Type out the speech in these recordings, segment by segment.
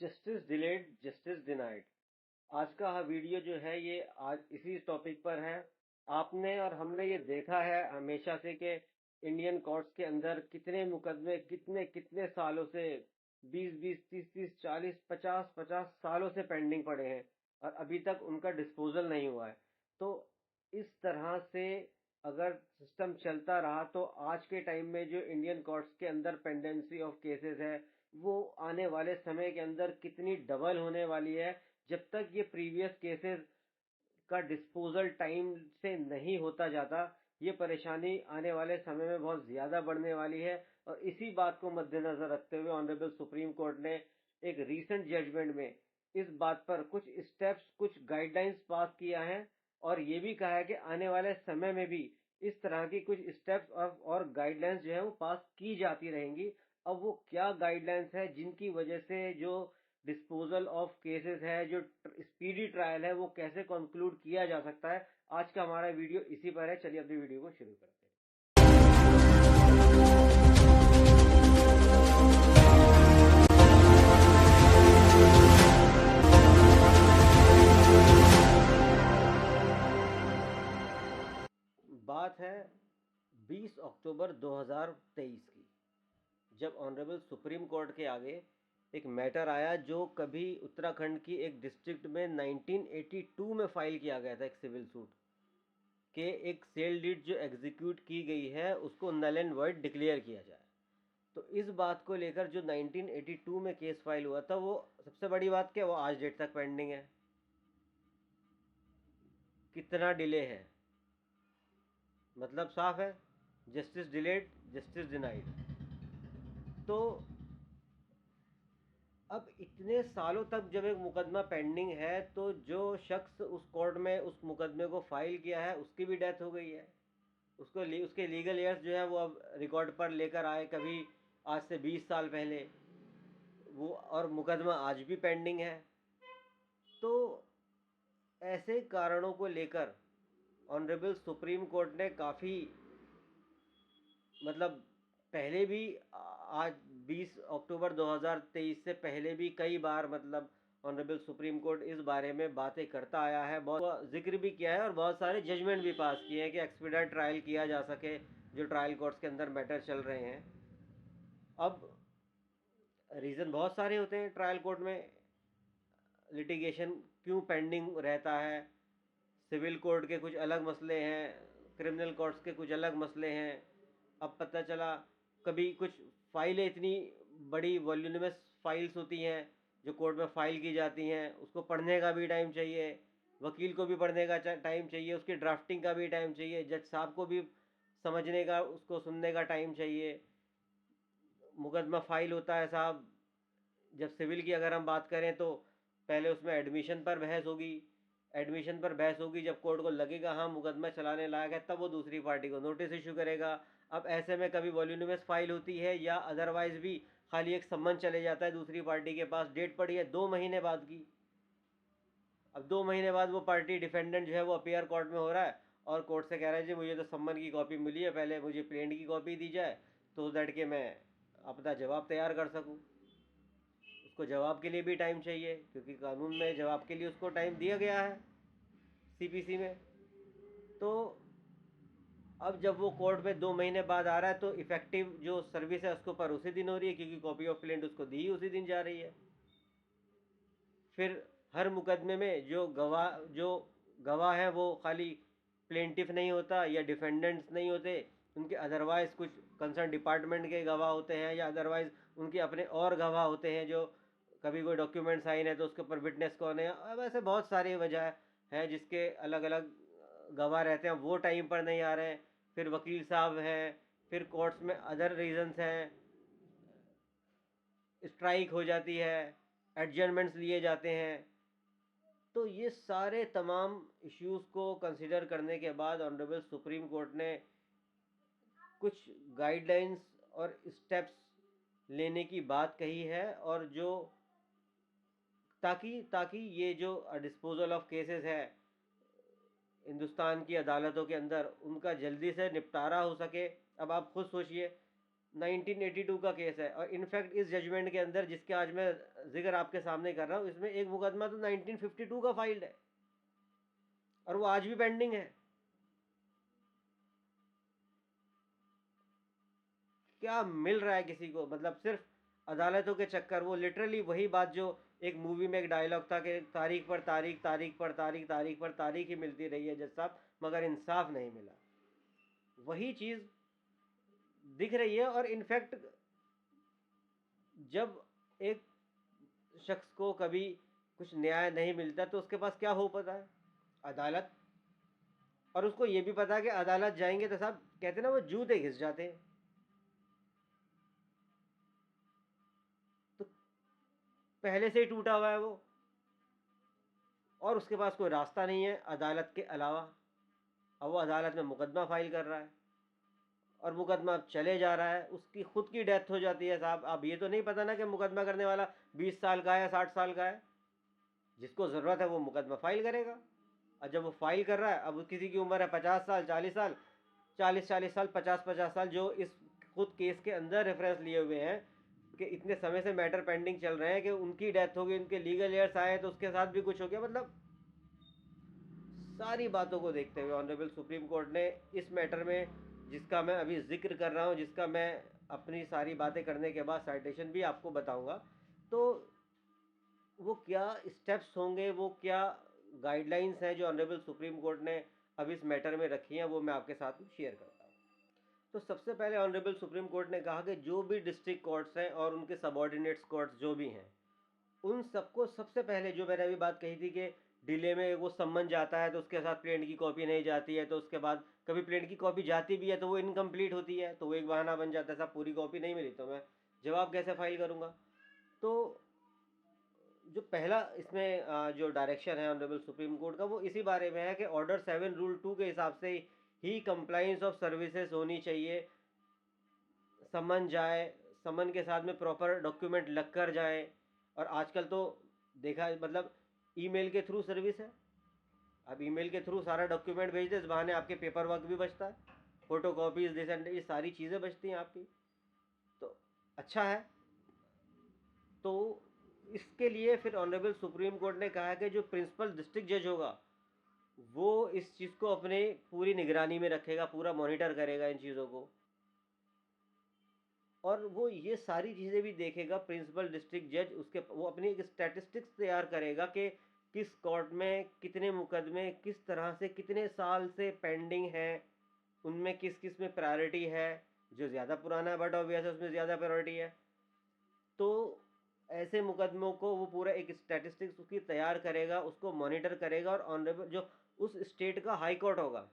Justice delayed justice denied. आज का video जो है ये आज इसी टॉपिक पर है। आपने और हमने ये देखा है हमेशा से कि इंडियन कोर्ट्स के अंदर कितने मुकदमे कितने कितने सालों से 20-20, 30-30, 40, 50-50 सालों से पेंडिंग पड़े हैं और अभी तक उनका डिस्पोजल नहीं हुआ है। तो इस तरह से अगर सिस्टम चलता रहा तो आज के टाइम में जो इंडियन कोर्ट्स के अंदर पेंडेंसी ऑफ केसेस है वो आने वाले समय के अंदर कितनी डबल होने वाली है। जब तक ये प्रीवियस केसेस का डिस्पोजल टाइम से नहीं होता जाता, ये परेशानी आने वाले समय में बहुत ज़्यादा बढ़ने वाली है। और इसी बात को मद्देनज़र रखते हुए ऑनरेबल सुप्रीम कोर्ट ने एक रीसेंट जजमेंट में इस बात पर कुछ स्टेप्स, कुछ गाइडलाइंस पास किया है और ये भी कहा है कि आने वाले समय में भी इस तरह की कुछ स्टेप्स और गाइडलाइंस जो है वो पास की जाती रहेंगी। अब वो क्या गाइडलाइंस है जिनकी वजह से जो डिस्पोजल ऑफ केसेस है, जो स्पीडी ट्रायल है, वो कैसे कंक्लूड किया जा सकता है, आज का हमारा वीडियो इसी पर है। चलिए अपनी वीडियो को शुरू करते हैं। बात है 20 अक्टूबर 2023 की, जब ऑनरेबल सुप्रीम कोर्ट के आगे एक मैटर आया जो कभी उत्तराखंड की एक डिस्ट्रिक्ट में 1982 में फाइल किया गया था, एक सिविल सूट के एक सेल डीड जो एग्जीक्यूट की गई है उसको नल एंड वॉइड डिक्लेयर किया जाए। तो इस बात को लेकर जो 1982 में केस फाइल हुआ था, वो सबसे बड़ी बात क्या, वो आज डेट तक पेंडिंग है। कितना डिले है, मतलब साफ है, जस्टिस डिलेड जस्टिस डिनाइड। तो अब इतने सालों तक जब एक मुकदमा पेंडिंग है तो जो शख्स उस कोर्ट में उस मुकदमे को फाइल किया है उसकी भी डेथ हो गई है। उसके लीगल एयर्स जो है वो अब रिकॉर्ड पर लेकर आए, कभी आज से 20 साल पहले वो, और मुकदमा आज भी पेंडिंग है। तो ऐसे कारणों को लेकर ऑनरेबल सुप्रीम कोर्ट ने काफ़ी, मतलब पहले भी, आज 20 अक्टूबर 2023 से पहले भी कई बार, मतलब ऑनरेबल सुप्रीम कोर्ट इस बारे में बातें करता आया है, बहुत जिक्र भी किया है और बहुत सारे जजमेंट भी पास किए हैं कि एक्सपीडिएट ट्रायल किया जा सके जो ट्रायल कोर्ट्स के अंदर मैटर चल रहे हैं। अब रीज़न बहुत सारे होते हैं ट्रायल कोर्ट में लिटिगेशन क्यों पेंडिंग रहता है। सिविल कोर्ट के कुछ अलग मसले हैं, क्रिमिनल कोर्ट्स के कुछ अलग मसले हैं। अब पता चला कभी कुछ फाइलें इतनी बड़ी वॉल्यूमिनस फाइल्स होती हैं जो कोर्ट में फाइल की जाती हैं, उसको पढ़ने का भी टाइम चाहिए, वकील को भी पढ़ने का टाइम चाहिए, उसकी ड्राफ्टिंग का भी टाइम चाहिए, जज साहब को भी समझने का, उसको सुनने का टाइम चाहिए। मुकदमा फाइल होता है साहब, जब सिविल की अगर हम बात करें तो पहले उसमें एडमिशन पर बहस होगी, एडमिशन पर बहस होगी, जब कोर्ट को लगेगा हाँ मुकदमा चलाने लायक है तब वो दूसरी पार्टी को नोटिस इशू करेगा। अब ऐसे में कभी वॉल्यूमिनस फाइल होती है या अदरवाइज भी खाली एक सम्मन चले जाता है दूसरी पार्टी के पास, डेट पड़ी है 2 महीने बाद की। अब 2 महीने बाद वो पार्टी डिफेंडेंट जो है वो अपीयर कोर्ट में हो रहा है और कोर्ट से कह रहा है जी मुझे तो सम्मन की कॉपी मिली है, पहले मुझे प्लेंट की कॉपी दी जाए तो दैट के मैं अपना जवाब तैयार कर सकूँ। उसको जवाब के लिए भी टाइम चाहिए क्योंकि कानून में जवाब के लिए उसको टाइम दिया गया है सीपीसी में। तो अब जब वो कोर्ट में 2 महीने बाद आ रहा है तो इफेक्टिव जो सर्विस है उसको पर उसी दिन हो रही है क्योंकि कॉपी ऑफ प्लेंट उसको दी उसी दिन जा रही है। फिर हर मुकदमे में जो गवाह है वो खाली प्लेंटिफ नहीं होता या डिफेंडेंट्स नहीं होते, उनके अदरवाइज कुछ कंसर्न डिपार्टमेंट के गवाह होते हैं या अदरवाइज उनके अपने और गवाह होते हैं, जो कभी कोई डॉक्यूमेंट साइन है तो उसके ऊपर विटनेस कौन है। अब ऐसे बहुत सारी वजह है जिसके अलग अलग गवाह रहते हैं, वो टाइम पर नहीं आ रहे हैं। फिर वकील साहब हैं, फिर कोर्ट्स में अदर रीजंस हैं, स्ट्राइक हो जाती है, एडजर्नमेंट्स लिए जाते हैं। तो ये सारे तमाम इश्यूज़ को कंसिडर करने के बाद ऑनरेबल सुप्रीम कोर्ट ने कुछ गाइडलाइंस और स्टेप्स लेने की बात कही है, और जो ताकि ताकि ये जो डिस्पोजल ऑफ केसेस है हिंदुस्तान की अदालतों के अंदर, उनका जल्दी से निपटारा हो सके। अब आप खुद सोचिए, 1982 का केस है, और इनफैक्ट इस जजमेंट के अंदर जिसके आज मैं जिक्र आपके सामने कर रहा हूँ, इसमें एक मुकदमा तो 1952 का फाइल्ड है और वो आज भी पेंडिंग है। क्या मिल रहा है किसी को, मतलब सिर्फ अदालतों के चक्कर। वो लिटरली वही बात जो एक मूवी में एक डायलॉग था कि तारीख पर तारीख, तारीख पर तारीख, तारीख पर तारीख ही मिलती रही है जज साहब, मगर इंसाफ नहीं मिला। वही चीज़ दिख रही है। और इनफैक्ट जब एक शख्स को कभी कुछ न्याय नहीं मिलता तो उसके पास क्या हो पता है, अदालत। और उसको ये भी पता है कि अदालत जाएंगे तो साहब कहते ना वो जूते घिस जाते हैं। तो पहले से ही टूटा हुआ है वो, और उसके पास कोई रास्ता नहीं है अदालत के अलावा। अब वो अदालत में मुकदमा फाइल कर रहा है और मुकदमा अब चले जा रहा है, उसकी खुद की डेथ हो जाती है साहब। अब ये तो नहीं पता ना कि मुकदमा करने वाला 20 साल का है या 60 साल का है। जिसको ज़रूरत है वो मुकदमा फाइल करेगा, और जब वो फाइल कर रहा है, अब किसी की उम्र है 50 साल, 40 साल, 40 साल, 50 साल, जो इस खुद केस के अंदर रेफरेंस लिए हुए हैं कि इतने समय से मैटर पेंडिंग चल रहे हैं कि उनकी डेथ हो गई, उनके लीगल एयर्स आए तो उसके साथ भी कुछ हो गया। मतलब सारी बातों को देखते हुए ऑनरेबल सुप्रीम कोर्ट ने इस मैटर में, जिसका मैं अभी जिक्र कर रहा हूँ, जिसका मैं अपनी सारी बातें करने के बाद साइटेशन भी आपको बताऊंगा, तो वो क्या स्टेप्स होंगे, वो क्या गाइडलाइंस हैं जो ऑनरेबल सुप्रीम कोर्ट ने अब इस मैटर में रखी हैं, वो मैं आपके साथ शेयर करता हूँ। तो सबसे पहले ऑनरेबल सुप्रीम कोर्ट ने कहा कि जो भी डिस्ट्रिक्ट कोर्ट्स हैं और उनके सबॉर्डिनेट्स कोर्ट्स जो भी हैं, उन सबको सबसे पहले, जो मैंने अभी बात कही थी कि डिले में वो सम्मन जाता है तो उसके साथ प्लेन की कॉपी नहीं जाती है, तो उसके बाद कभी प्लेन की कॉपी जाती भी है तो वो इनकम्प्लीट होती है, तो वो एक बहाना बन जाता है साहब पूरी कॉपी नहीं मिली तो मैं जवाब कैसे फाइल करूँगा। तो जो पहला इसमें जो डायरेक्शन है ऑनरेबल सुप्रीम कोर्ट का, वो इसी बारे में है कि ऑर्डर 7 रूल 2 के हिसाब से ही कंप्लाइंस ऑफ सर्विसेज होनी चाहिए। समन जाए, समन के साथ में प्रॉपर डॉक्यूमेंट लग कर जाए। और आजकल तो देखा, मतलब ईमेल के थ्रू सर्विस है, अब ईमेल के थ्रू सारा डॉक्यूमेंट भेज दे, इस बहाने आपके पेपर वर्क भी बचता है, फोटो कॉपीज दिस एंड ये सारी चीज़ें बचती हैं आपकी, तो अच्छा है। तो इसके लिए फिर ऑनरेबल सुप्रीम कोर्ट ने कहा कि जो प्रिंसिपल डिस्ट्रिक्ट जज होगा वो इस चीज़ को अपने पूरी निगरानी में रखेगा, पूरा मॉनिटर करेगा इन चीज़ों को, और वो ये सारी चीज़ें भी देखेगा प्रिंसिपल डिस्ट्रिक्ट जज। उसके वो अपनी एक स्टैटिस्टिक्स तैयार करेगा कि किस कोर्ट में कितने मुकदमे किस तरह से कितने साल से पेंडिंग हैं, उनमें किस किस में प्रायोरिटी है, जो ज़्यादा पुराना है बट ऑब्वियस है उसमें ज़्यादा प्रायोरिटी है। तो ऐसे मुकदमों को वो पूरा एक स्टैटिस्टिक्स उसकी तैयार करेगा, उसको मॉनिटर करेगा, और ऑनरेबल जो उस स्टेट का हाई कोर्ट होगा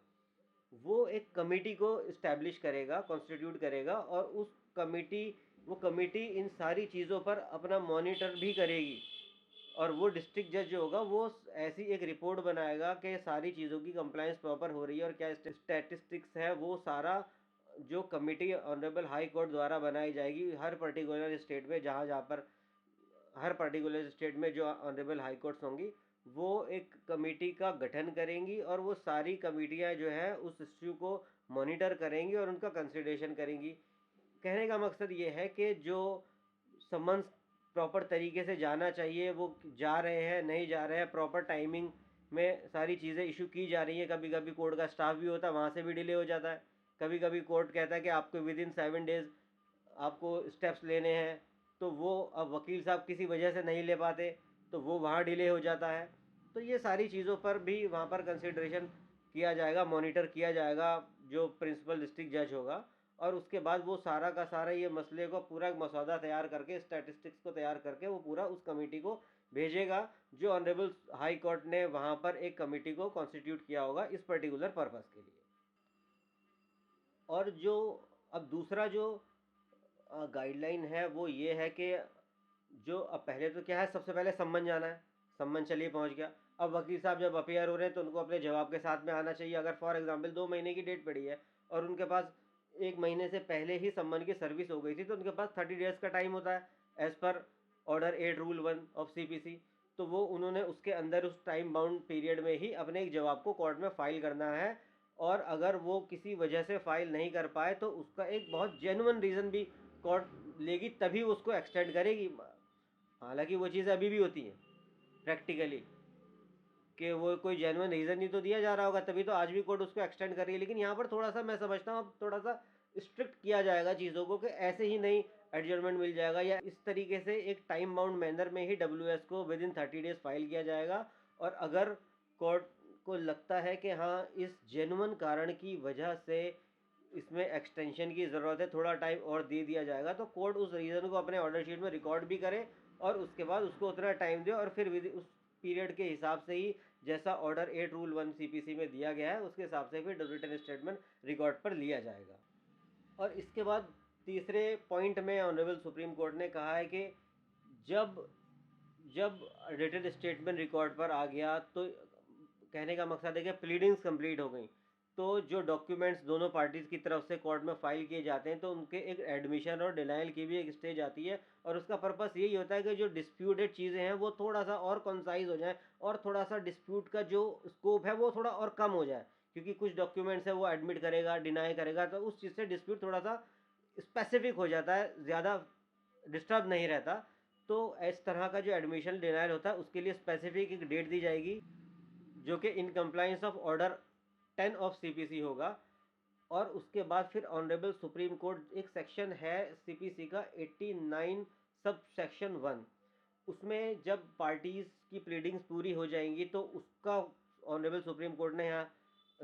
वो एक कमेटी को इस्टेब्लिश करेगा, कॉन्स्टिट्यूट करेगा, और उस कमेटी वो कमेटी इन सारी चीज़ों पर अपना मॉनिटर भी करेगी। और वो डिस्ट्रिक्ट जज जो होगा वो ऐसी एक रिपोर्ट बनाएगा कि सारी चीज़ों की कंप्लायंस प्रॉपर हो रही है और क्या स्टैटिस्टिक्स है, वो सारा जो कमेटी ऑनरेबल हाई कोर्ट द्वारा बनाई जाएगी हर पर्टिकुलर स्टेट में, जहाँ जहाँ पर हर पर्टिकुलर स्टेट में जो ऑनरेबल हाई कोर्ट्स होंगी, वो एक कमेटी का गठन करेंगी, और वो सारी कमेटियाँ जो है उस इश्यू को मॉनिटर करेंगी और उनका कंसिडरेशन करेंगी। कहने का मकसद ये है कि जो समन्स प्रॉपर तरीके से जाना चाहिए वो जा रहे हैं, नहीं जा रहे हैं, प्रॉपर टाइमिंग में सारी चीज़ें इशू की जा रही हैं। कभी कभी कोर्ट का स्टाफ भी होता है, वहाँ से भी डिले हो जाता है। कभी कभी कोर्ट कहता है कि आपको विद इन 7 डेज़ आपको स्टेप्स लेने हैं, तो वो अब वकील साहब किसी वजह से नहीं ले पाते, तो वो वहाँ डिले हो जाता है। तो ये सारी चीज़ों पर भी वहाँ पर कंसिड्रेशन किया जाएगा, मॉनिटर किया जाएगा जो प्रिंसिपल डिस्ट्रिक्ट जज होगा। और उसके बाद वो सारा का सारा ये मसले को पूरा मसौदा तैयार करके, स्टैटिस्टिक्स को तैयार करके वो पूरा उस कमेटी को भेजेगा, जो ऑनरेबल हाई कोर्ट ने वहाँ पर एक कमेटी को कॉन्स्टिट्यूट किया होगा इस पर्टिकुलर पर्पज़ के लिए। और जो अब दूसरा जो गाइडलाइन है वो ये है कि जो अब पहले तो क्या है, सबसे पहले सम्मन जाना है, सम्मन चलिए पहुंच गया। अब वकील साहब जब अपियर हो रहे हैं तो उनको अपने जवाब के साथ में आना चाहिए। अगर फॉर एग्जांपल 2 महीने की डेट पड़ी है और उनके पास 1 महीने से पहले ही सम्मन की सर्विस हो गई थी, तो उनके पास 30 डेज़ का टाइम होता है as per order 8 rule 1 of CPC। तो वो उन्होंने उसके अंदर उस टाइम बाउंड पीरियड में ही अपने एक जवाब को कोर्ट में फाइल करना है। और अगर वो किसी वजह से फाइल नहीं कर पाए तो उसका एक बहुत जेन्युइन रीज़न भी कोर्ट लेगी तभी उसको एक्सटेंड करेगी। हालांकि वो चीज़ें अभी भी होती हैं प्रैक्टिकली, कि वो कोई जेन्युइन रीज़न ही तो दिया जा रहा होगा, तभी तो आज भी कोर्ट उसको एक्सटेंड कर रही है। लेकिन यहाँ पर थोड़ा सा मैं समझता हूँ अब थोड़ा सा स्ट्रिक्ट किया जाएगा चीज़ों को, कि ऐसे ही नहीं एडजर्नमेंट मिल जाएगा, या इस तरीके से एक टाइम बाउंड मैनर में ही WS को विद इन 30 डेज फाइल किया जाएगा। और अगर कोर्ट को लगता है कि हाँ इस जेन्युइन कारण की वजह से इसमें एक्सटेंशन की ज़रूरत है, थोड़ा टाइम और दे दिया जाएगा, तो कोर्ट उस रीज़न को अपने ऑर्डर शीट में रिकॉर्ड भी करे और उसके बाद उसको उतना टाइम दे, और फिर उस पीरियड के हिसाब से ही जैसा ऑर्डर 8 रूल 1 CPC में दिया गया है उसके हिसाब से फिर रिटन स्टेटमेंट रिकॉर्ड पर लिया जाएगा। और इसके बाद तीसरे पॉइंट में ऑनरेबल सुप्रीम कोर्ट ने कहा है कि जब जब रिटन स्टेटमेंट रिकॉर्ड पर आ गया, तो कहने का मकसद है कि प्लीडिंग्स कंप्लीट हो गई, तो जो डॉक्यूमेंट्स दोनों पार्टीज़ की तरफ से कोर्ट में फाइल किए जाते हैं तो उनके एक एडमिशन और डिनाइल की भी एक स्टेज आती है। और उसका पर्पस यही होता है कि जो डिस्प्यूटेड चीज़ें हैं वो थोड़ा सा और कंसाइज हो जाए, और थोड़ा सा डिस्प्यूट का जो स्कोप है वो थोड़ा और कम हो जाए, क्योंकि कुछ डॉक्यूमेंट्स है वो एडमिट करेगा, डिनाई करेगा, तो उस चीज़ से डिस्प्यूट थोड़ा सा स्पेसिफिक हो जाता है, ज़्यादा डिस्टर्ब नहीं रहता। तो इस तरह का जो एडमिशन डिनाइल होता है उसके लिए स्पेसिफिक एक डेट दी जाएगी, जो कि in compliance of order 10 of CPC होगा। और उसके बाद फिर ऑनरेबल सुप्रीम कोर्ट, एक सेक्शन है CPC का 89 सब सेक्शन 1, उसमें जब पार्टीज़ की प्लीडिंग्स पूरी हो जाएंगी तो उसका ऑनरेबल सुप्रीम कोर्ट ने यहाँ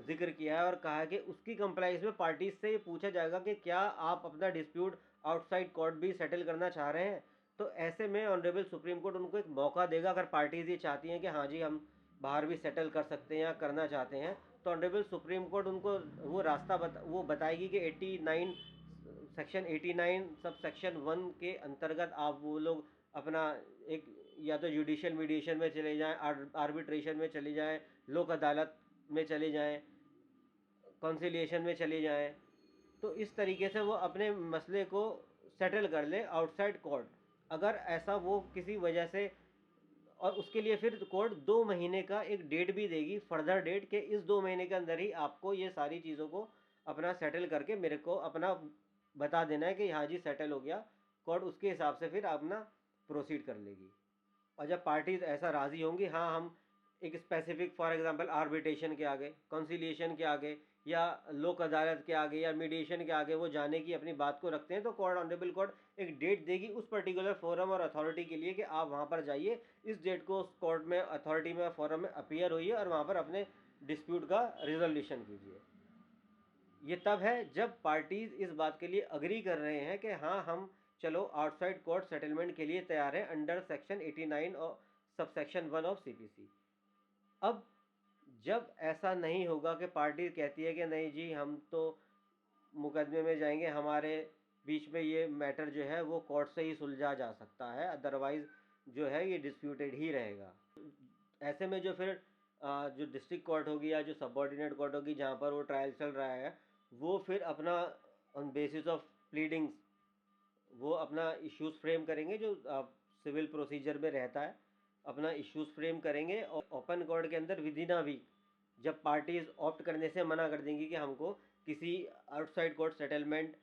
जिक्र किया है और कहा है कि उसकी कंप्लाइंस में पार्टीज से ये पूछा जाएगा कि क्या आप अपना डिस्प्यूट आउटसाइड कोर्ट भी सेटल करना चाह रहे हैं। तो ऐसे में ऑनरेबल सुप्रीम कोर्ट उनको एक मौका देगा, अगर पार्टीज ये चाहती हैं कि हाँ जी हम बाहर भी सेटल कर सकते हैं या करना चाहते हैं, तो ऑनरेबल सुप्रीम कोर्ट उनको वो रास्ता वो बताएगी कि 89 सेक्शन 89 सब सेक्शन 1 के अंतर्गत आप वो लोग अपना एक या तो जुडिशियल मीडिएशन में चले जाएं, आर्बिट्रेशन में चले जाएं, लोक अदालत में चले जाएं, कॉन्सिलिएशन में चले जाएं, तो इस तरीके से वो अपने मसले को सेटल कर ले आउटसाइड कोर्ट, अगर ऐसा वो किसी वजह से। और उसके लिए फिर कोर्ट 2 महीने का एक डेट भी देगी, फर्दर डेट, के इस 2 महीने के अंदर ही आपको ये सारी चीज़ों को अपना सेटल करके मेरे को अपना बता देना है कि हाँ जी सेटल हो गया। कोर्ट उसके हिसाब से फिर अपना प्रोसीड कर लेगी। और जब पार्टीज ऐसा राज़ी होंगी, हाँ हम एक स्पेसिफिक फॉर एग्जांपल आर्बिट्रेशन के आगे, कॉन्सिलिएशन के आगे, या लोक अदालत के आगे, या मीडिएशन के आगे वो जाने की अपनी बात को रखते हैं, तो कोर्ट ऑनरेबल कोर्ट एक डेट देगी उस पर्टिकुलर फोरम और अथॉरिटी के लिए कि आप वहाँ पर जाइए, इस डेट को उस कोर्ट में, अथॉरिटी में, फोरम में अपीयर होइए और वहाँ पर अपने डिस्प्यूट का रिजोल्यूशन कीजिए। ये तब है जब पार्टीज इस बात के लिए अग्री कर रहे हैं कि हाँ हम चलो आउटसाइड कोर्ट सेटलमेंट के लिए तैयार हैं अंडर सेक्शन 89 और सब सेक्शन 1 ऑफ CPC। अब जब ऐसा नहीं होगा कि पार्टी कहती है कि नहीं जी हम तो मुकदमे में जाएंगे, हमारे बीच में ये मैटर जो है वो कोर्ट से ही सुलझा जा सकता है, अदरवाइज जो है ये डिस्प्यूटेड ही रहेगा। ऐसे में जो फिर जो डिस्ट्रिक्ट कोर्ट होगी या जो सबऑर्डिनेट कोर्ट होगी जहाँ पर वो ट्रायल चल रहा है, वो फिर अपना ऑन बेसिस ऑफ प्लीडिंग्स वो अपना इश्यूज फ्रेम करेंगे, जो सिविल प्रोसीजर में रहता है, अपना इश्यूज फ्रेम करेंगे। और ओपन कोर्ट के अंदर विद इन अ वीक जब पार्टीज ऑप्ट करने से मना कर देंगी कि हमको किसी आउटसाइड कोर्ट सेटलमेंट,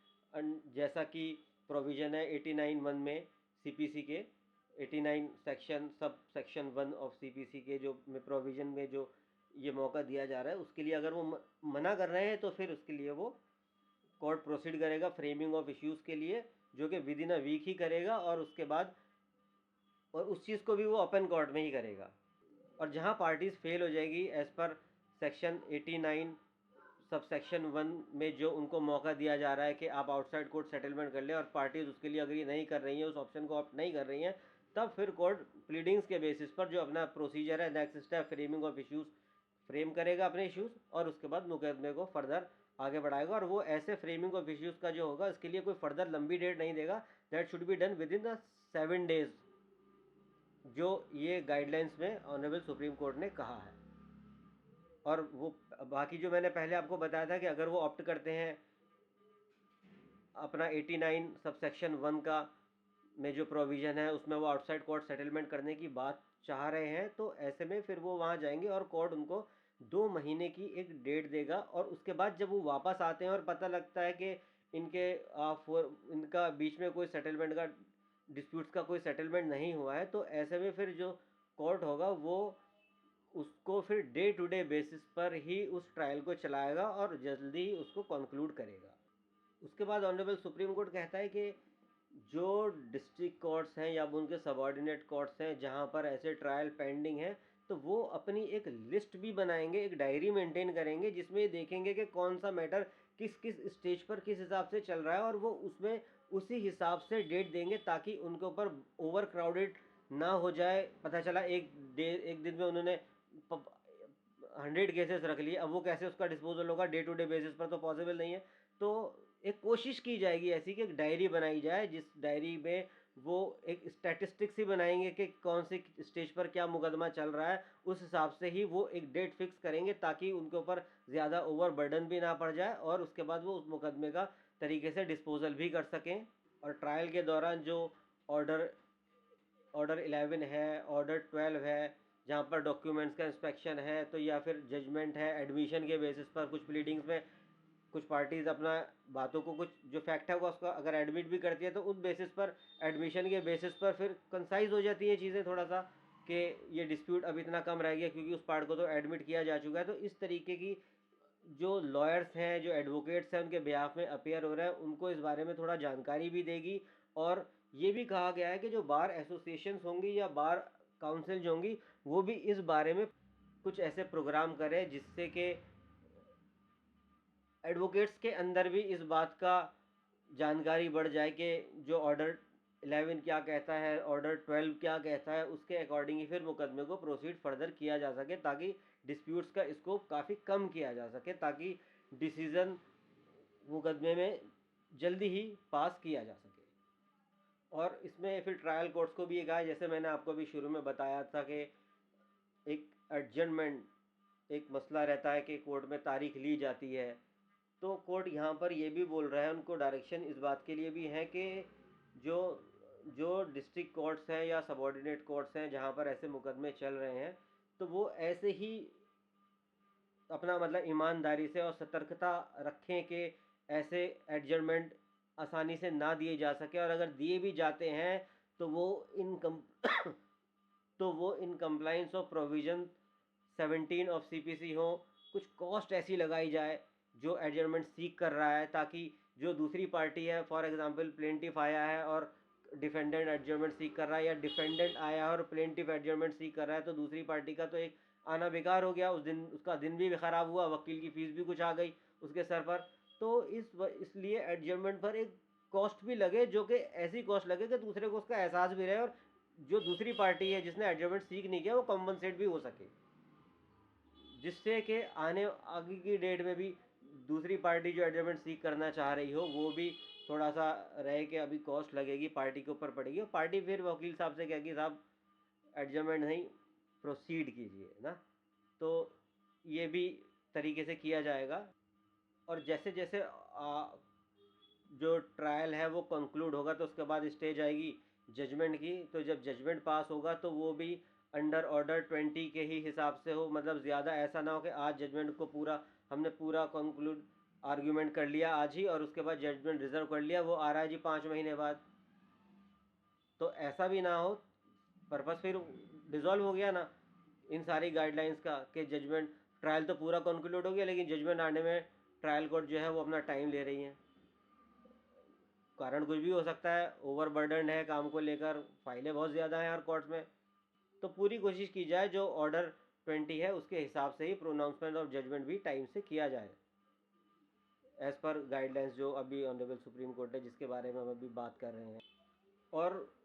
जैसा कि प्रोविज़न है 89(1) में CPC के, 89 section sub section 1 of CPC के जो प्रोविज़न में जो ये मौका दिया जा रहा है, उसके लिए अगर वो मना कर रहे हैं तो फिर उसके लिए वो कोर्ट प्रोसीड करेगा फ्रेमिंग ऑफ इश्यूज़ के लिए, जो कि विद इन अ वीक ही करेगा। और उसके बाद और उस चीज़ को भी वो ओपन कोर्ट में ही करेगा। और जहाँ पार्टीज़ फेल हो जाएगी as per section 89 sub section 1 में जो उनको मौका दिया जा रहा है कि आप आउटसाइड कोर्ट सेटलमेंट कर लें, और पार्टीज़ उसके लिए अग्री नहीं कर रही हैं, उस ऑप्शन को ऑप्ट नहीं कर रही हैं, तब फिर कोर्ट प्लीडिंग्स के बेसिस पर जो अपना प्रोसीजर है next step framing of issues frame करेगा अपने इश्यूज़, और उसके बाद मुकदमे को फर्दर आगे बढ़ाएगा। और वो ऐसे फ्रेमिंग ऑफ इश्यूज़ का जो होगा इसके लिए कोई फर्दर लंबी डेट नहीं देगा, that should be done with in the 7 days, जो ये गाइडलाइंस में ऑनरेबल सुप्रीम कोर्ट ने कहा है। और वो बाकी जो मैंने पहले आपको बताया था कि अगर वो ऑप्ट करते हैं अपना 89 सब सेक्शन 1 का में जो प्रोविज़न है उसमें वो आउटसाइड कोर्ट सेटलमेंट करने की बात चाह रहे हैं, तो ऐसे में फिर वो वहाँ जाएंगे और कोर्ट उनको 2 महीने की एक डेट देगा। और उसके बाद जब वो वापस आते हैं और पता लगता है कि इनके इनका बीच में कोई सेटलमेंट का डिस्प्यूट्स का कोई सेटलमेंट नहीं हुआ है, तो ऐसे में फिर जो कोर्ट होगा वो उसको फिर डे टू डे बेसिस पर ही उस ट्रायल को चलाएगा और जल्दी ही उसको कंक्लूड करेगा। उसके बाद ऑनरेबल सुप्रीम कोर्ट कहता है कि जो डिस्ट्रिक्ट कोर्ट्स हैं या उनके सबॉर्डिनेट कोर्ट्स हैं जहां पर ऐसे ट्रायल पेंडिंग है, तो वो अपनी एक लिस्ट भी बनाएंगे, एक डायरी मेंटेन करेंगे जिसमें देखेंगे कि कौन सा मैटर किस किस स्टेज पर किस हिसाब से चल रहा है, और वो उसमें उसी हिसाब से डेट देंगे ताकि उनके ऊपर ओवर क्राउडेड ना हो जाए। पता चला एक दिन में उन्होंने 100 केसेस रख लिए, अब वो कैसे उसका डिस्पोजल होगा डे टू डे बेसिस पर, तो पॉसिबल नहीं है। तो एक कोशिश की जाएगी ऐसी कि एक डायरी बनाई जाए, जिस डायरी में वो एक स्टैटिस्टिक्स ही बनाएंगे कि कौन सी स्टेज पर क्या मुकदमा चल रहा है, उस हिसाब से ही वो एक डेट फिक्स करेंगे ताकि उनके ऊपर ज़्यादा ओवर बर्डन भी ना पड़ जाए, और उसके बाद वो उस मुकदमे का तरीके से डिस्पोजल भी कर सकें। और ट्रायल के दौरान जो ऑर्डर ऑर्डर 11 है, ऑर्डर 12 है, जहाँ पर डॉक्यूमेंट्स का इंस्पेक्शन है, तो या फिर जजमेंट है एडमिशन के बेसिस पर, कुछ प्लीडिंग्स में कुछ पार्टीज़ अपना बातों को, कुछ जो फैक्ट है वो उसका अगर एडमिट भी करती है तो उस बेसिस पर, एडमिशन के बेसिस पर फिर कंसाइज हो जाती है चीज़ें थोड़ा सा, कि ये डिस्प्यूट अब इतना कम रह गया क्योंकि उस पार्ट को तो एडमिट किया जा चुका है। तो इस तरीके की जो लॉयर्स हैं, जो एडवोकेट्स हैं, उनके बिहाफ में अपेयर हो रहा है, उनको इस बारे में थोड़ा जानकारी भी देगी। और ये भी कहा गया है कि जो बार एसोसिएशंस होंगी या बार काउंसिल जो होंगी, वो भी इस बारे में कुछ ऐसे प्रोग्राम करें जिससे कि एडवोकेट्स के अंदर भी इस बात का जानकारी बढ़ जाए कि जो ऑर्डर 11 क्या कहता है, ऑर्डर 12 क्या कहता है, उसके अकॉर्डिंग ही फिर मुकदमे को प्रोसीड फर्दर किया जा सके, ताकि डिस्प्यूट्स का स्कोप काफ़ी कम किया जा सके, ताकि डिसीज़न मुकदमे में जल्दी ही पास किया जा सके। और इसमें फिर ट्रायल कोर्ट्स को भी ये कहा है, जैसे मैंने आपको अभी शुरू में बताया था कि एक एडजमेंट एक मसला रहता है कि कोर्ट में तारीख ली जाती है, तो कोर्ट यहाँ पर ये भी बोल रहा है, उनको डायरेक्शन इस बात के लिए भी है कि जो जो डिस्ट्रिक्ट कोर्ट्स हैं या सबॉर्डिनेट कोर्ट्स हैं जहाँ पर ऐसे मुकदमे चल रहे हैं, तो वो ऐसे ही अपना मतलब ईमानदारी से और सतर्कता रखें कि ऐसे एडजमेंट आसानी से ना दिए जा सके, और अगर दिए भी जाते हैं तो वो इन तो वो in compliance of provision 17 of CPC हो। कुछ कॉस्ट ऐसी लगाई जाए जो एडजमेंट सीक कर रहा है, ताकि जो दूसरी पार्टी है, फॉर एग्जांपल प्लेंटिफ आया है और डिफेंडेंट एडजमेंट सीक कर रहा है, या डिफेंडेंट आया है और प्लेंटिफ एडजमेंट सीक कर रहा है, तो दूसरी पार्टी का तो एक आना बेकार हो गया, उस दिन उसका दिन भी ख़राब हुआ, वकील की फ़ीस भी कुछ आ गई उसके सर पर। तो इसलिए एडजमेंट पर एक कॉस्ट भी लगे, जो कि ऐसी कॉस्ट लगे कि दूसरे को उसका एहसास भी रहे, और जो दूसरी पार्टी है जिसने एडजमेंट सीख नहीं किया वो कॉम्पनसेट भी हो सके, जिससे कि आगे की डेट में भी दूसरी पार्टी जो एडजमेंट सीख करना चाह रही हो वो भी थोड़ा सा रहे कि अभी कॉस्ट लगेगी पार्टी के ऊपर पड़ेगी, और पार्टी फिर वकील साहब से कहेगी साहब एडजमेंट नहीं, प्रोसीड कीजिए ना। तो ये भी तरीके से किया जाएगा। और जैसे जैसे जो ट्रायल है वो कंक्लूड होगा तो उसके बाद स्टेज आएगी जजमेंट की, तो जब जजमेंट पास होगा तो वो भी अंडर ऑर्डर 20 के ही हिसाब से हो, मतलब ज़्यादा ऐसा ना हो कि आज जजमेंट को हमने पूरा कंक्लूड आर्ग्यूमेंट कर लिया आज ही, और उसके बाद जजमेंट रिजर्व कर लिया, वो आ रहा है जी 5 महीने बाद। तो ऐसा भी ना हो, पर्पस फिर डिज़ोल्व हो गया ना इन सारी गाइडलाइंस का, कि जजमेंट ट्रायल तो पूरा कंक्लूड हो गया लेकिन जजमेंट आने में ट्रायल कोर्ट जो है वो अपना टाइम ले रही है। कारण कुछ भी हो सकता है, ओवर बर्डन है काम को लेकर, फाइलें बहुत ज़्यादा हैं हर कोर्ट में। तो पूरी कोशिश की जाए जो ऑर्डर 20 है उसके हिसाब से ही प्रोनाउंसमेंट ऑफ जजमेंट भी टाइम से किया जाए, एज़ पर गाइडलाइंस जो अभी ऑनरेबल सुप्रीम कोर्ट है जिसके बारे में हम अभी बात कर रहे हैं। और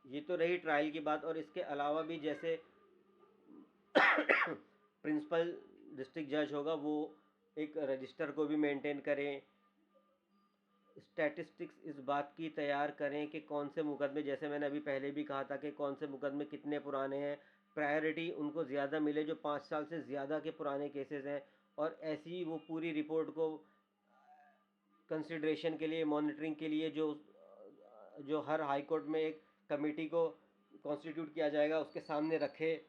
ये तो रही ट्रायल की बात, और इसके अलावा भी जैसे प्रिंसिपल डिस्ट्रिक्ट जज होगा वो एक रजिस्टर को भी मेंटेन करें, स्टैटिस्टिक्स इस बात की तैयार करें कि कौन से मुकदमे, जैसे मैंने अभी पहले भी कहा था कि कौन से मुकदमे कितने पुराने हैं, प्रायोरिटी उनको ज़्यादा मिले जो 5 साल से ज़्यादा के पुराने केसेस हैं, और ऐसी वो पूरी रिपोर्ट को कंसिड्रेशन के लिए, मॉनिटरिंग के लिए जो जो हर हाई कोर्ट में एक कमेटी को कॉन्स्टिट्यूट किया जाएगा उसके सामने रखे।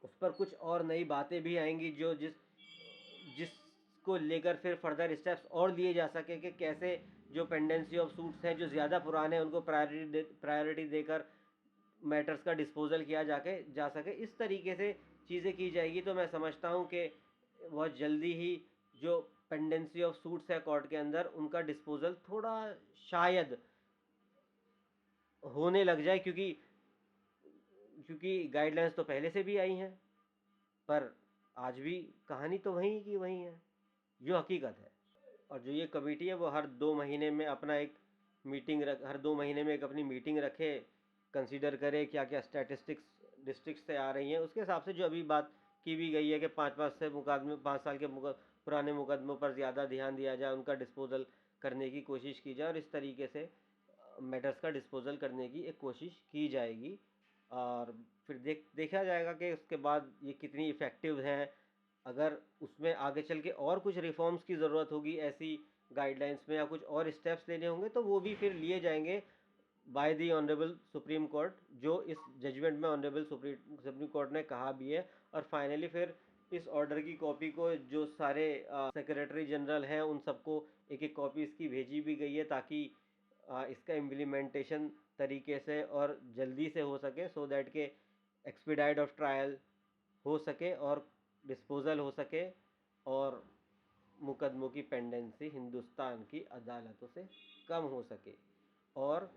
उस पर कुछ और नई बातें भी आएंगी जो जिसको इसको लेकर फिर फर्दर स्टेप्स और लिए जा सके कि कैसे जो पेंडेंसी ऑफ सूट्स हैं जो ज़्यादा पुराने हैं उनको प्रायोरिटी देकर मैटर्स का डिस्पोजल किया जा सके, इस तरीके से चीज़ें की जाएगी तो मैं समझता हूँ कि बहुत जल्दी ही जो पेंडेंसी ऑफ सूट्स है कोर्ट के अंदर उनका डिस्पोजल थोड़ा शायद होने लग जाए, क्योंकि गाइडलाइंस तो पहले से भी आई हैं, पर आज भी कहानी तो वहीं की वहीं है, जो हकीकत है। और जो ये कमेटी है वो हर 2 महीने में अपना एक हर 2 महीने में एक अपनी मीटिंग रखे, कंसीडर करे क्या क्या स्टैटिस्टिक्स डिस्ट्रिक्ट से आ रही हैं, उसके हिसाब से जो अभी बात की भी गई है कि 5 साल के पुराने मुकदमों पर ज़्यादा ध्यान दिया जाए, उनका डिस्पोजल करने की कोशिश की जाए और इस तरीके से मैटर्स का डिस्पोजल करने की एक कोशिश की जाएगी। और फिर देखा जाएगा कि उसके बाद ये कितनी इफ़ेक्टिव हैं। अगर उसमें आगे चल के और कुछ रिफॉर्म्स की ज़रूरत होगी ऐसी गाइडलाइंस में, या कुछ और स्टेप्स लेने होंगे, तो वो भी फिर लिए जाएंगे by the honourable supreme court, जो इस जजमेंट में ऑनरेबल सुप्रीम कोर्ट ने कहा भी है। और फाइनली फिर इस ऑर्डर की कॉपी को जो सारे सेक्रेटरी जनरल हैं उन सबको एक एक कॉपी इसकी भेजी भी गई है, ताकि इसका इम्प्लीमेंटेशन तरीके से और जल्दी से हो सके, सो दैट के एक्सपीडाइट ऑफ ट्रायल हो सके और डिस्पोजल हो सके और मुकदमों की पेंडेंसी हिंदुस्तान की अदालतों से कम हो सके, और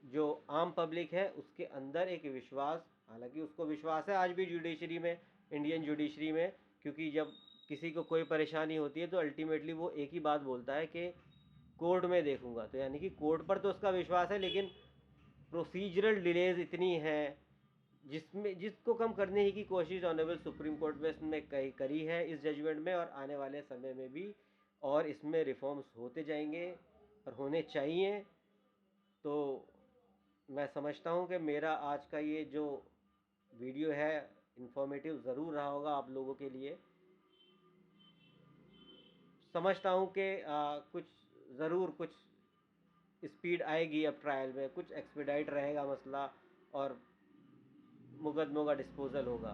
जो आम पब्लिक है उसके अंदर एक विश्वास, हालांकि उसको विश्वास है आज भी जुडिशरी में, इंडियन जुडिशरी में, क्योंकि जब किसी को कोई परेशानी होती है तो अल्टीमेटली वो एक ही बात बोलता है कि कोर्ट में देखूंगा, तो यानी कि कोर्ट पर तो उसका विश्वास है, लेकिन प्रोसीजरल डिलेज इतनी है जिसको कम करने ही की कोशिश ऑनरेबल सुप्रीम कोर्ट में करी है इस जजमेंट में, और आने वाले समय में भी, और इसमें रिफॉर्म्स होते जाएंगे और होने चाहिए। तो मैं समझता हूँ कि मेरा आज का ये जो वीडियो है इंफॉर्मेटिव ज़रूर रहा होगा आप लोगों के लिए। समझता हूँ कि कुछ ज़रूर कुछ स्पीड आएगी अब ट्रायल में, कुछ एक्सपीडाइट रहेगा मसला और मुकदमों का डिस्पोजल होगा।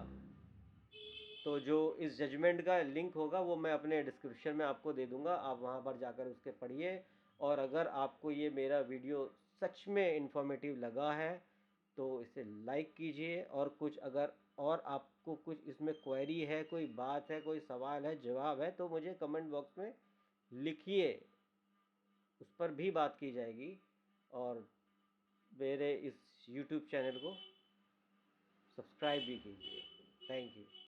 तो जो इस जजमेंट का लिंक होगा वो मैं अपने डिस्क्रिप्शन में आपको दे दूंगा, आप वहाँ पर जाकर उसके पढ़िए। और अगर आपको ये मेरा वीडियो सच में इंफॉर्मेटिव लगा है तो इसे लाइक कीजिए, और कुछ अगर और आपको कुछ इसमें क्वेरी है, कोई बात है, कोई सवाल है, जवाब है, तो मुझे कमेंट बॉक्स में लिखिए, उस पर भी बात की जाएगी। और मेरे इस यूट्यूब चैनल को सब्सक्राइब भी कीजिए। Thank you.